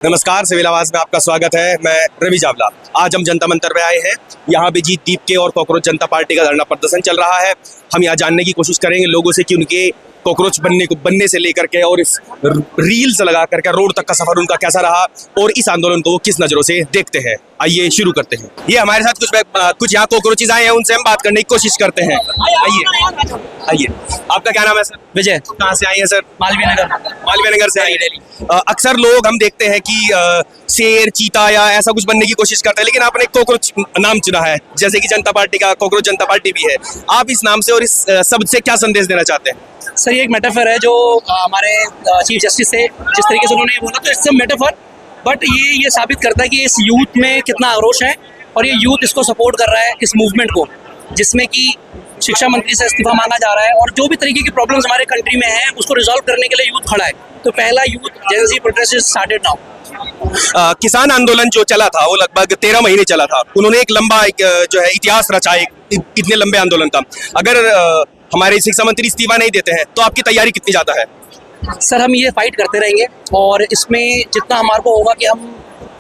नमस्कार, सिविल आवाज में आपका स्वागत है। मैं रवि चावला। आज हम जनता मंतर पे आए हैं। यहाँ पे जीत दीप के और कॉकरोच जनता पार्टी का धरना प्रदर्शन चल रहा है। हम यहाँ जानने की कोशिश करेंगे लोगों से कि उनके कॉकरोच बनने से लेकर के और इस रील्स लगा करके रोड तक का सफर उनका कैसा रहा और इस आंदोलन को वो किस नजरों से देखते हैं। आइए शुरू करते हैं। ये हमारे साथ कुछ यहाँ कॉकरोचेज आए हैं, उनसे हम बात करने की कोशिश करते हैं। आइए, आपका क्या नाम है सर? विजय। कहाँ से आए हैं सर? मालवीय नगर से आए हैं। अक्सर लोग हम देखते हैं कि शेर, चीता या ऐसा कुछ बनने की कोशिश करते हैं, लेकिन आपने कॉकरोच नाम चुना है, जैसे कि जनता पार्टी का कॉकरोच जनता पार्टी भी है। आप इस नाम से और इस शब्द से क्या संदेश देना चाहते हैं? सर, ये एक मेटाफर है जो हमारे चीफ जस्टिस से जिस तरीके से उन्होंने बोला, तो इससे मेटाफर, बट ये साबित करता है कि इस यूथ में कितना आक्रोश है और ये यूथ इसको सपोर्ट कर रहा है, इस मूवमेंट को, जिसमें कि शिक्षा मंत्री से इस्तीफा मांगा जा रहा है और जो भी तरीके की प्रॉब्लम्स हमारे कंट्री में हैं उसको रिजॉल्व करने के लिए यूथ खड़ा है। तो पहला youth gen Z protest is started now. किसान आंदोलन जो चला था वो लगभग 13 महीने चला था। उन्होंने एक लंबा जो है इतिहास रचा इतने लंबे आंदोलन का। अगर हमारे शिक्षा मंत्री इस्तीफा नहीं देते हैं तो आपकी तैयारी कितनी ज्यादा है? सर, हम ये फाइट करते रहेंगे और इसमें जितना हमारे को होगा कि हम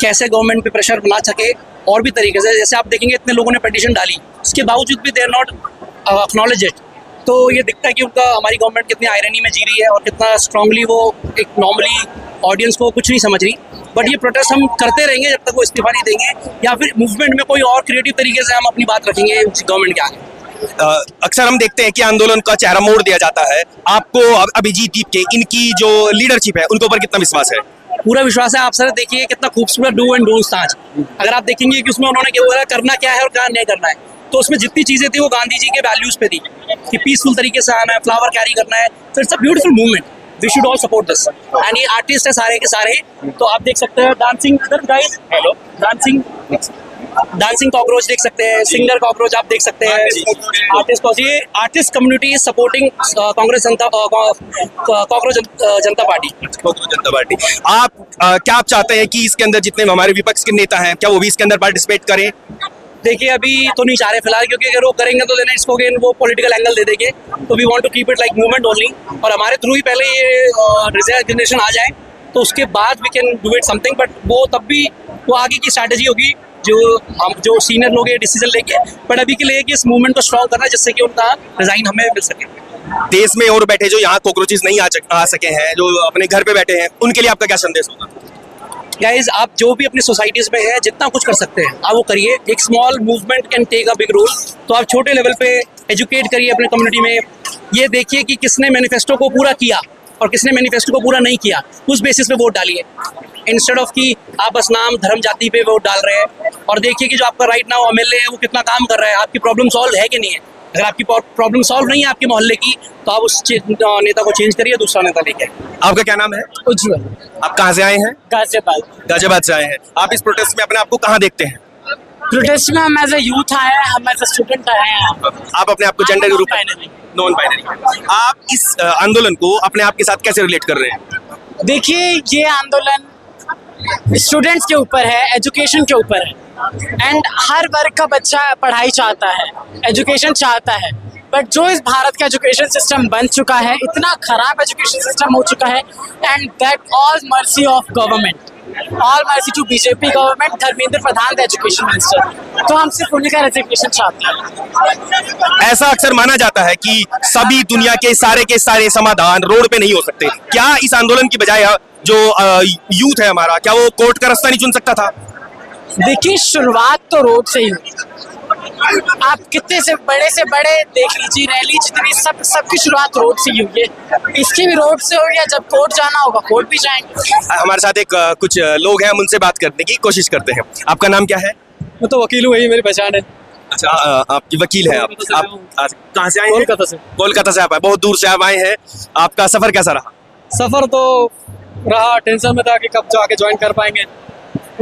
कैसे गवर्नमेंट पे प्रेशर बना सके और भी तरीके से, जैसे आप देखेंगे इतने लोगों ने पिटीशन डाली, उसके बावजूद भी they are not acknowledge it. तो ये दिखता है कि उनका हमारी गवर्नमेंट कितनी आयरनी में जी रही है और कितना स्ट्रांगली वो एक नॉर्मली ऑडियंस को कुछ नहीं समझ रही। बट ये प्रोटेस्ट हम करते रहेंगे जब तक वो इस्तीफा नहीं देंगे या फिर मूवमेंट में कोई और क्रिएटिव तरीके से हम अपनी बात रखेंगे गवर्नमेंट के आगे। अक्सर हम देखते हैं कि आंदोलन का चेहरा मोड़ दिया जाता है। आपको अभिजीत दीप के इनकी जो लीडरशिप है उनके ऊपर कितना विश्वास है? पूरा विश्वास है। आप सर देखिए कितना खूबसूरत डू एंड डोंट्स था आज। अगर आप देखेंगे कि उसमें उन्होंने क्या बोला, करना क्या है और क्या नहीं करना है, तो उसमें जितनी चीजें थी वो गांधी जी के वैल्यूज पे थी कि पीसफुल तरीके से आना है, फ्लावर कैरी करना है। तो it's a beautiful movement, we should all support this. And ये आर्टिस्ट है सारे के सारे, तो आप देख सकते हैं dancing guys, hello dancing cockroach देख सकते हैं, सिंगर कॉकरोच आप देख सकते हैं, आर्टिस्ट को। ये artist community is supporting Congress Janata cockroach Janata party. क्या आप चाहते हैं कि इसके अंदर जितने हमारे विपक्ष के नेता हैं क्या वो भी इसके अंदर पार्टिसिपेट करें? देखिए, अभी तो नहीं चाह रहे फिलहाल, क्योंकि अगर वो करेंगे तो देना इसको वो पॉलिटिकल एंगल दे देंगे। तो we want to keep it like movement only, और हमारे थ्रू ही पहले ये रिजर्वेशन आ जाए तो उसके बाद we can do it something. But वो तब भी वो आगे की स्ट्रैटेजी होगी जो सीनियर लोग ये डिसीजन लेके। बट अभी के लिए कि इस मूवमेंट को स्ट्रॉन्ग करना जिससे कि उनका रिजाइन हमें मिल सके। देश में और बैठे जो यहाँ कॉकरोचेस नहीं आ सके हैं, जो अपने घर पे बैठे हैं, उनके लिए आपका क्या संदेश होगा? गाइज, आप जो भी अपनी सोसाइटीज में है जितना कुछ कर सकते हैं आप वो करिए। एक small movement can take a big role. तो आप छोटे लेवल पे एजुकेट करिए अपने कम्युनिटी में। ये देखिए कि किसने मैनिफेस्टो को पूरा किया और किसने मैनिफेस्टो को पूरा नहीं किया, उस बेसिस पे वोट डालिए, इंस्टेड ऑफ कि आप बस नाम धर्म जाति पे वोट डाल रहे हैं। और देखिए कि जो आपका राइट नाउ एमएलए है वो कितना काम कर रहा है, आपकी प्रॉब्लम सॉल्व है कि नहीं है। अगर आपकी प्रॉब्लम सॉल्व नहीं है आपके मोहल्ले की, तो आप उस नेता को चेंज करिए, दूसरा नेता लेके। आपका क्या नाम है? उज्जवल। आप कहाँ से आए हैं? गाजियाबाद से आए हैं। आप इस प्रोटेस्ट में अपने आप को कहाँ देखते हैं? प्रोटेस्ट में हम एज ए यूथ आए हैं, हम एज ए स्टूडेंट आए हैं। आप अपने आप को जेंडर ग्रुप नॉन बाइनरी। आप इस आंदोलन को अपने आप के साथ कैसे रिलेट कर रहे हैं? देखिए, ये आंदोलन स्टूडेंट्स के ऊपर है, एजुकेशन के ऊपर है। एंड हर वर्ग का बच्चा पढ़ाई चाहता है, एजुकेशन चाहता है। बट जो इस भारत का एजुकेशन सिस्टम बन चुका है, इतना खराब एजुकेशन सिस्टम हो चुका है, and that all mercy of government, all mercy to BJP government, Dharmendra Pradhan the education minister. तो हम सिर्फ उन्हीं का रेजिग्नेशन चाहते हैं। ऐसा अक्सर माना जाता है कि सभी दुनिया के सारे समाधान रोड पे नहीं हो सकते। क्या इस आंदोलन की बजाय जो यूथ है हमारा, क्या वो कोर्ट का रास्ता नहीं चुन सकता था? देखिए, शुरुआत तो रोड से ही हुई। आप कितने से बड़े देख लीजिए, रैली जितनी सबकी शुरुआत रोड से ही हुई है। इसकी भी रोड से होगी, जब कोर्ट जाना होगा कोर्ट भी जाएंगे। हमारे साथ एक कुछ लोग हैं, हम उनसे बात करने की कोशिश करते हैं। आपका नाम क्या है? मैं तो वकील हूँ, यही मेरी पहचान है। अच्छा, आपकी वकील है आप कहाँ से आए हैं? कोलकाता से आप आए, बहुत दूर से आप आए हैं। आपका सफर कैसा रहा? सफर तो रहा, टेंशन में था कि कब जाके ज्वाइन कर पाएंगे।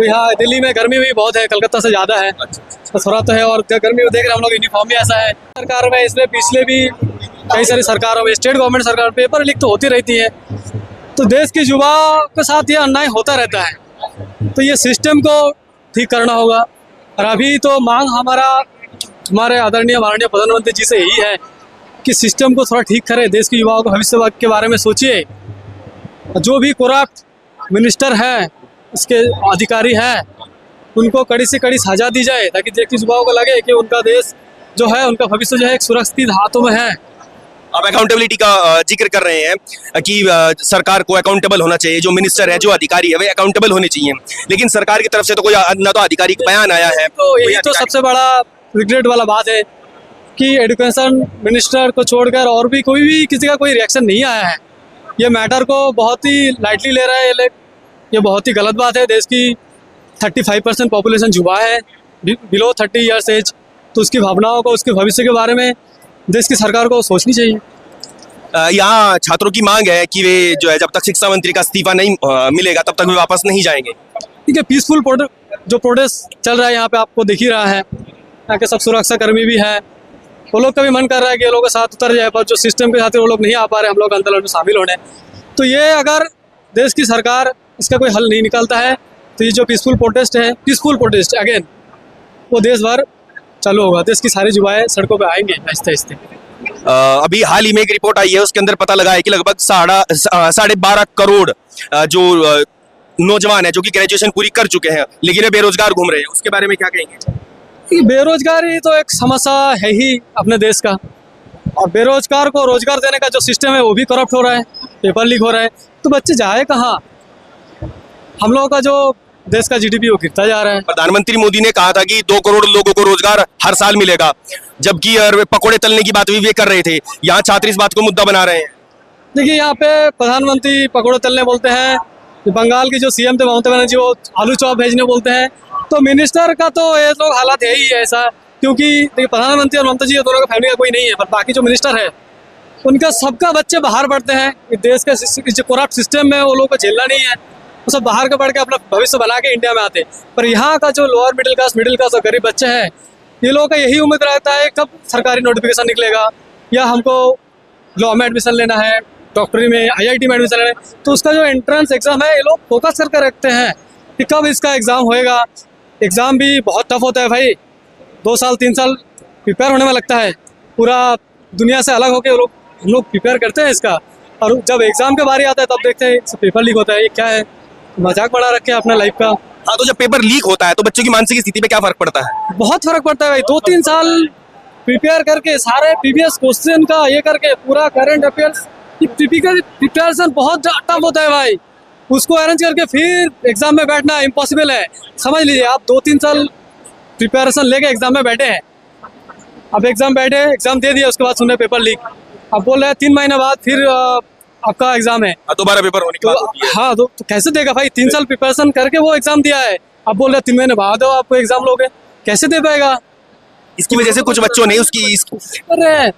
यहाँ दिल्ली में गर्मी भी बहुत है, कलकत्ता से ज्यादा है। तो थोड़ा तो है, और गर्मी में देख रहे हैं हम लोग, यूनिफॉर्म भी ऐसा है सरकार में। इसलिए पिछले भी कई सारी सरकारों में, स्टेट गवर्नमेंट सरकार पेपर लीक तो होती रहती है। तो देश की युवा के साथ ये अन्याय होता रहता है। तो ये सिस्टम को ठीक करना होगा। और अभी तो मांग हमारे आदरणीय माननीय प्रधानमंत्री जी से यही है कि सिस्टम को थोड़ा ठीक करे, देश के युवाओं को भविष्य के बारे में सोचिए। जो भी करप्ट मिनिस्टर हैं इसके अधिकारी हैं उनको कड़ी से कड़ी सजा दी जाए, ताकि देश के युवाओं को लगे कि उनका देश जो है, उनका भविष्य जो है एक सुरक्षित हाथों में है। आप अकाउंटेबिलिटी का जिक्र कर रहे हैं कि सरकार को अकाउंटेबल होना चाहिए, जो मिनिस्टर है, जो अधिकारी है, वे अकाउंटेबल होने चाहिए, लेकिन सरकार की तरफ से तो कोई ना तो आधिकारिक बयान आया है। तो यही तो सबसे बड़ा रिग्रेट वाला बात है कि एजुकेशन मिनिस्टर को छोड़कर और भी कोई भी किसी का कोई रिएक्शन नहीं आया है। ये मैटर को बहुत ही लाइटली ले रहा है ये लोग। ये बहुत ही गलत बात है। देश की 35% पॉपुलेशन युवा है, बिलो 30 ईयर्स एज, तो उसकी भावनाओं को, उसके भविष्य के बारे में देश की सरकार को सोचनी चाहिए। यहाँ छात्रों की मांग है कि वे जो है, जब तक शिक्षा मंत्री का इस्तीफा नहीं मिलेगा तब तक वे वापस नहीं जाएंगे। ठीक है, पीसफुल जो प्रोटेस्ट चल रहा है यहाँ पे आपको दिख ही रहा है। यहाँ के सब सुरक्षा कर्मी भी हैं, वो लोग का भी मन कर रहा है कि ये लोग के साथ उतर जाए, पर जो सिस्टम के साथ वो लोग नहीं आ पा रहे हम लोग आंदोलन में शामिल होने। तो ये अगर देश की सरकार इसका कोई हल नहीं निकालता है तो ये जो पीसफुल प्रोटेस्ट अगेन वो देश भर चालू होगा। देश की सारी युवाएं सड़कों पे आएंगे आहिस्ते आहिस्ते। अभी हाल ही में एक रिपोर्ट आई है, उसके अंदर पता लगा है कि लगभग 12.5 करोड़ जो नौजवान है जो कि ग्रेजुएशन पूरी कर चुके हैं लेकिन वे बेरोजगार घूम रहे हैं, उसके बारे में क्या कहेंगे? ये बेरोजगारी तो एक समस्या है ही अपने देश का, और बेरोजगार को रोजगार देने का जो सिस्टम है वो भी करप्ट हो रहा है, पेपर लीक हो रहा है। तो बच्चे जाए कहाँ? हम लोगों का जो देश का जीडीपी वो गिरता जा रहा है। प्रधानमंत्री मोदी ने कहा था कि 2 करोड़ लोगों को रोजगार हर साल मिलेगा, जबकि पकोड़े तलने की बात भी वे कर रहे थे। यहाँ छात्र इस बात को मुद्दा बना रहे हैं। देखिए, यहाँ पे प्रधानमंत्री पकोड़े तलने बोलते हैं, बंगाल की जो सीएम थे ममता बनर्जी वो आलू चॉप भेजने बोलते हैं। तो मिनिस्टर का तो ये लोग हालात है ही ऐसा, क्योंकि देखिए प्रधानमंत्री और ममता जी दोनों का फैमिली का कोई नहीं है, पर बाकी जो मिनिस्टर है उनका सबका बच्चे बाहर पढ़ते हैं। देश के जो करप्ट सिस्टम में वो लोगों को झेलना नहीं है, वो सब बाहर का पढ़ के अपना भविष्य बना के इंडिया में आते। पर यहाँ का जो लोअर मिडिल क्लास और गरीब बच्चे हैं, ये लोगों का यही उम्मीद रहता है कब सरकारी नोटिफिकेशन निकलेगा, या हमको लॉ में एडमिशन लेना है, डॉक्टरी में IIT में एडमिशन लेना है। तो उसका जो एंट्रेंस एग्जाम है ये लोग फोकस करके रखते हैं कि कब इसका एग्जाम होएगा। एग्जाम भी बहुत टफ होता है भाई, 2 साल 3 साल प्रिपेयर होने में लगता है। पूरा दुनिया से अलग होकर हम लोग प्रिपेयर करते हैं इसका, और जब एग्जाम के बारी आता है तब देखते हैं पेपर लीक होता है। ये क्या है, मजाक बना रखे अपना लाइफ का। हाँ, तो जब पेपर लीक होता है तो बच्चों की मानसिक स्थिति पे क्या फर्क पड़ता है? बहुत फर्क पड़ता है भाई। 2-3 साल प्रिपेयर करके सारे प्रीवियस क्वेश्चन का ये करके पूरा करंट अफेयर्स, टिपिकल प्रिपरेशन बहुत टफ होता है भाई। उसको अरेंज करके फिर एग्जाम में बैठना इम्पॉसिबल है। समझ लीजिए आप 2-3 साल प्रिपरेशन लेके एग्जाम में बैठे हैं, अब एग्जाम दे दिया, उसके बाद सुन रहे पेपर लीक। अब बोल रहे हैं 3 महीने बाद फिर आपका एग्जाम है, दोबारा पेपर होने की बात होती है। हाँ, तो कैसे देगा भाई? 3 साल प्रिपरेशन करके वो एग्जाम दिया है, अब बोल रहे 3 महीने बाद आपको एग्जाम लोगे, कैसे दे पाएगा? इसकी वजह से कुछ बच्चों ने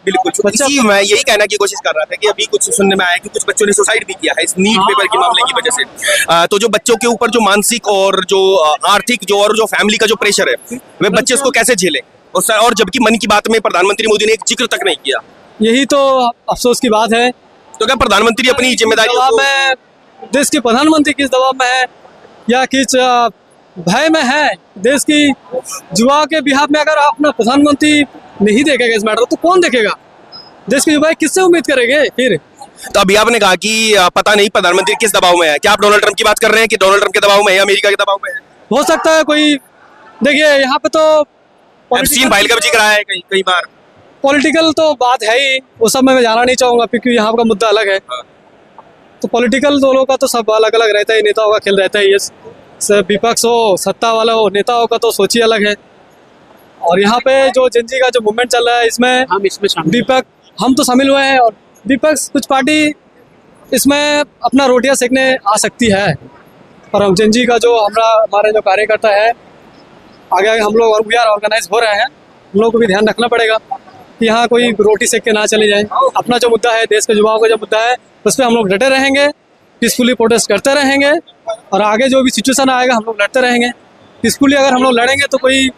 बिल्कुल इसी मैं यही कहना की कोशिश कर रहा था कि अभी कुछ सुनने में आया कि कुछ बच्चों ने सुसाइड भी किया है इस नीट पेपर के मामले की वजह से। तो जो बच्चों के ऊपर जो मानसिक और जो आर्थिक जो फैमिली का जो प्रेशर है, वे बच्चे उसको कैसे झेलें? और जबकि मन की बात में प्रधानमंत्री मोदी ने एक जिक्र तक नहीं किया। यही तो अफसोस की बात है। तो क्या प्रधानमंत्री अपनी जिम्मेदारी में, देश के प्रधानमंत्री किस दबाव में है या किस भय में है? देश की युवा के बिहाफ में अगर अपना प्रधानमंत्री नहीं देखेगा इस मैटर तो कौन देखेगा? देश के युवा किससे उम्मीद करेंगे फिर? तो अभी आपने कहा कि पता नहीं प्रधानमंत्री किस दबाव में है। क्या आप डोनाल्ड ट्रंप की बात कर रहे हैं कि डोनाल्ड ट्रंप के दबाव में है, अमेरिका के दबाव में है? हो सकता है कोई। देखिए यहाँ पे तो एप्स्टीन फाइल का भी जिक्र आया है कई बार। पॉलिटिकल तो बात है ही, वो सब मैं जाना नहीं चाहूंगा क्योंकि यहाँ का मुद्दा अलग है। तो पॉलिटिकल दोनों का तो सब अलग अलग रहता है, नेताओं का खेल रहता है। ये विपक्ष हो सत्ता वाला हो, नेताओं का तो सोच ही अलग है। और यहाँ पे जो जनजी का जो मूवमेंट चल रहा है इसमें विपक्ष हम तो शामिल हुए हैं, और विपक्ष कुछ पार्टी इसमें अपना रोटियां सेकने आ सकती है, पर हम जनजी का जो हमारे जो कार्यकर्ता है आगे हम लोग और वी आर ऑर्गेनाइज हो रहे हैं, हम लोग को भी ध्यान रखना पड़ेगा कि यहाँ कोई रोटी सेक के ना चली जाए। अपना जो मुद्दा है, देश के युवाओं का जो मुद्दा है, उस पर हम लोग डटे रहेंगे, पीसफुली प्रोटेस्ट करते रहेंगे, और आगे जो भी सिचुएशन आएगा हम लोग लड़ते रहेंगे। पीसफुली अगर हम लोग लड़ेंगे तो कोई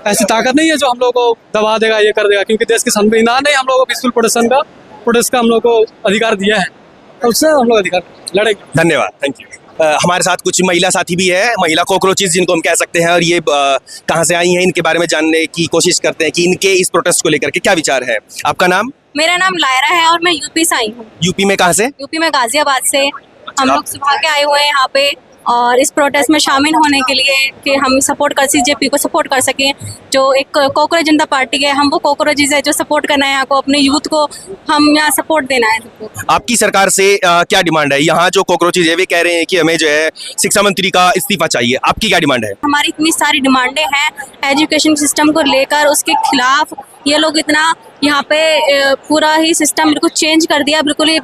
ऐसी ताकत नहीं है जो हम लोग को दबा देगा, ये कर देगा, क्योंकि देश के संविधान ने हम लोग को पीसफुल प्रोटेस्ट का हम लोग को अधिकार दिया है, तो उससे हम लोग अधिकार लड़ेंगे। धन्यवाद, थैंक यू। हमारे साथ कुछ महिला साथी भी है, महिला कॉकरोचेस जिनको हम कह सकते हैं, और ये कहाँ से आई हैं इनके बारे में जानने की कोशिश करते हैं कि इनके इस प्रोटेस्ट को लेकर के क्या विचार है। आपका नाम? मेरा नाम लायरा है और मैं यूपी से आई हूँ। यूपी में कहाँ से? यूपी में गाजियाबाद से। हम लोग सुबह के आए हुए हैं यहाँ पे और इस प्रोटेस्ट में शामिल होने के लिए कि हम सपोर्ट कर सीजेपी को सपोर्ट कर सकें। जो एक कॉकरोच जनता पार्टी है, हम वो कॉकरोचेज है जो सपोर्ट करना है यहाँ को, अपने यूथ को हम यहाँ सपोर्ट देना है सबको। आपकी सरकार से क्या डिमांड है? यहाँ जो कॉकरोचेज है वे कह रहे हैं कि हमें जो है शिक्षा मंत्री का इस्तीफा चाहिए, आपकी क्या डिमांड है? हमारी इतनी सारी डिमांडें हैं एजुकेशन सिस्टम को लेकर, उसके खिलाफ ये लोग इतना यहाँ पे पूरा ही सिस्टम बिल्कुल चेंज कर दिया। बिल्कुल ही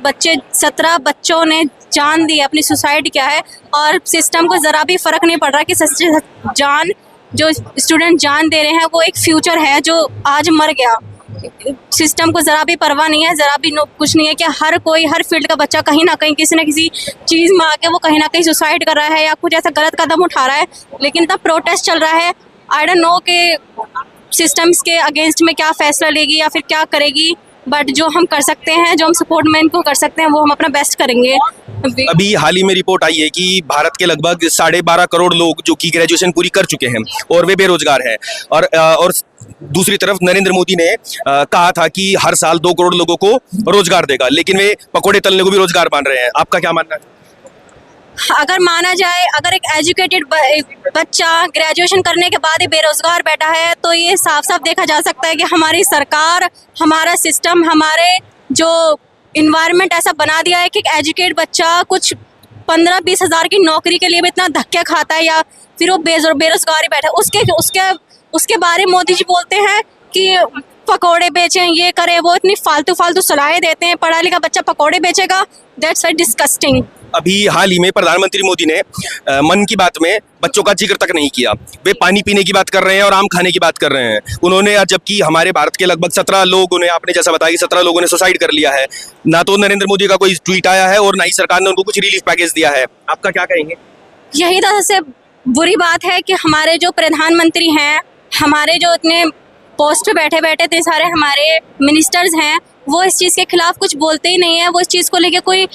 17 बच्चों ने जान दी, अपनी सुसाइड किया है और सिस्टम को ज़रा भी फ़र्क नहीं पड़ रहा कि जान जो स्टूडेंट जान दे रहे हैं वो एक फ्यूचर है जो आज मर गया। सिस्टम को ज़रा भी परवाह नहीं है, ज़रा भी कुछ नहीं है कि हर कोई हर फील्ड का बच्चा कहीं ना कहीं किसी न किसी चीज़ में आके वो कहीं ना कहीं सुसाइड कर रहा है या कुछ ऐसा गलत कदम उठा रहा है। लेकिन इतना प्रोटेस्ट चल रहा है, आई डोंट नो कि सिस्टम्स के अगेंस्ट में क्या फैसला लेगी या फिर क्या करेगी, बट जो हम कर सकते हैं, जो हम सपोर्ट में इनको कर सकते हैं वो हम अपना बेस्ट करेंगे। अभी हाल ही में रिपोर्ट आई है कि भारत के लगभग 12.5 करोड़ लोग जो कि ग्रेजुएशन पूरी कर चुके हैं और वे बेरोजगार हैं, और दूसरी तरफ नरेंद्र मोदी ने कहा था कि हर साल 2 करोड़ लोगों को रोजगार देगा, लेकिन वे पकोड़े तलने को भी रोजगार मान रहे हैं। आपका क्या मानना है? अगर माना जाए, अगर एक एजुकेटेड बच्चा ग्रेजुएशन करने के बाद ही बेरोजगार बैठा है तो ये साफ साफ देखा जा सकता है कि हमारी सरकार, हमारा सिस्टम, हमारे जो इन्वायरमेंट ऐसा बना दिया है कि एक एजुकेट बच्चा कुछ 15-20 हज़ार की नौकरी के लिए भी इतना धक्के खाता है या फिर वो बेरोजगार ही बैठा है। उसके बारे में मोदी जी बोलते हैं कि पकोड़े बेचें, ये करें, वो इतनी फालतू सलाहें देते हैं। पढ़ा लिखा बच्चा पकोड़े बेचेगा, दैट्स वेरी डिस्गस्टिंग। अभी हाल ही में प्रधानमंत्री मोदी ने मन की बात में बच्चों का जिक्र तक नहीं किया। वे पानी पीने की बात कर रहे हैं और आम खाने की बात कर रहे हैं उन्होंने, जबकि हमारे भारत के लगभग 17 लोगों ने, आपने जैसा बताया कि 17 लोगों ने सुसाइड कर लिया है। ना तो नरेंद्र मोदी का कोई ट्वीट आया है और ना ही सरकार ने उनको कुछ रिलीफ पैकेज दिया है। आपका क्या कहेंगे? यही तो सबसे बुरी बात है कि हमारे जो प्रधानमंत्री हैं, हमारे जो इतने पोस्ट पे बैठे बैठे इतने सारे हमारे मिनिस्टर्स हैं, वो इस चीज़ के खिलाफ कुछ बोलते ही नहीं है। वो इस चीज़ को लेके कोई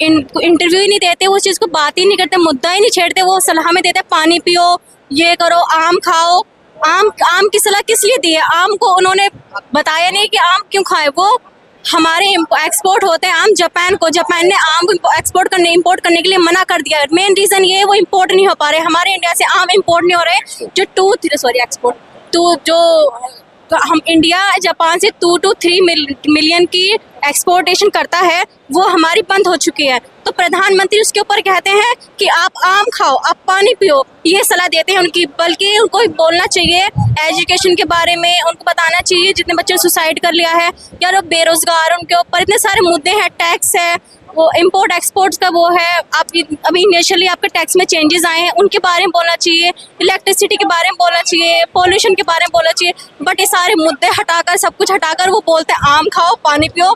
इंटरव्यू ही नहीं देते, वो उस चीज़ को बात ही नहीं करते, मुद्दा ही नहीं छेड़ते। वो सलाह में देते पानी पियो, ये करो, आम खाओ। आम की सलाह किस लिए दी है? आम को उन्होंने बताया नहीं कि आम क्यों खाए। वो हमारे एक्सपोर्ट होते हैं आम जापान ने आम इंपोर्ट करने के लिए मना कर दिया। मेन रीज़न ये है वो इंपोर्ट नहीं हो पा रहे, हमारे इंडिया से आम इंपोर्ट नहीं हो रहे। जो हम इंडिया जापान से 2 to 3 मिलियन की एक्सपोर्टेशन करता है, वो हमारी बंद हो चुकी है। तो प्रधानमंत्री उसके ऊपर कहते हैं कि आप आम खाओ, आप पानी पियो, ये सलाह देते हैं उनकी। बल्कि उनको बोलना चाहिए एजुकेशन के बारे में, उनको बताना चाहिए जितने बच्चे सुसाइड कर लिया है या जो बेरोजगार, उनके ऊपर इतने सारे मुद्दे हैं, टैक्स है, वो इम्पोर्ट एक्सपोर्ट्स का वो है, आप अभी इनिशियली आपके टैक्स में चेंजेस आए हैं, उनके बारे में बोलना चाहिए, इलेक्ट्रिसिटी के बारे में बोलना चाहिए, पॉल्यूशन के बारे में बोलना चाहिए। बट ये सारे मुद्दे हटाकर, सब कुछ हटाकर वो बोलते हैं आम खाओ, पानी पियो।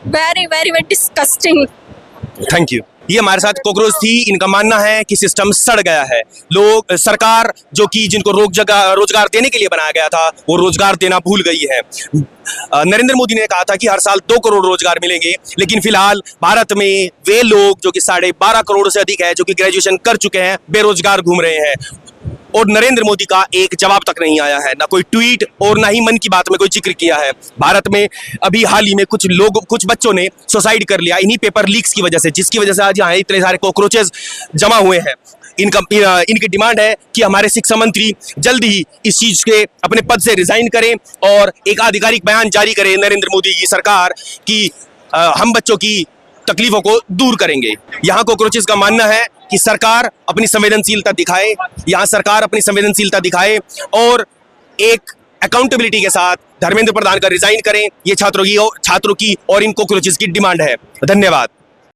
Very very very disgusting. Thank you. ये हमारे साथ कॉकरोच थी। इनका मानना है कि सिस्टम सड़ गया है। सरकार जो कि जिनको रोजगार देने के लिए बनाया गया था, वो रोजगार देना भूल गई है। नरेंद्र मोदी ने कहा था कि हर साल 2 करोड़ रोजगार मिलेंगे, लेकिन फिलहाल भारत में वे लोग जो कि 12.5 करोड़ से अधिक है, जो कि ग्रेजुएशन कर चुके हैं, बेरोजगार घूम रहे हैं और नरेंद्र मोदी का एक जवाब तक नहीं आया है, ना कोई ट्वीट और ना ही मन की बात में कोई जिक्र किया है। भारत में अभी हाल ही में कुछ बच्चों ने सुसाइड कर लिया इन्हीं पेपर लीक्स की वजह से, जिसकी वजह से आज यहाँ इतने सारे कॉकरोचेस जमा हुए हैं। इनकी डिमांड है कि हमारे शिक्षा मंत्री जल्द ही इस चीज के अपने पद से रिजाइन करें और एक आधिकारिक बयान जारी करें नरेंद्र मोदी की सरकार कि हम बच्चों की तकलीफों को दूर करेंगे। यहाँ कॉकरोचेस का मानना है कि सरकार अपनी संवेदनशीलता दिखाए और एक अकाउंटेबिलिटी के साथ धर्मेंद्र प्रधान का रिजाइन करें। ये छात्रों की और इन कॉकरोचेस की डिमांड है। धन्यवाद।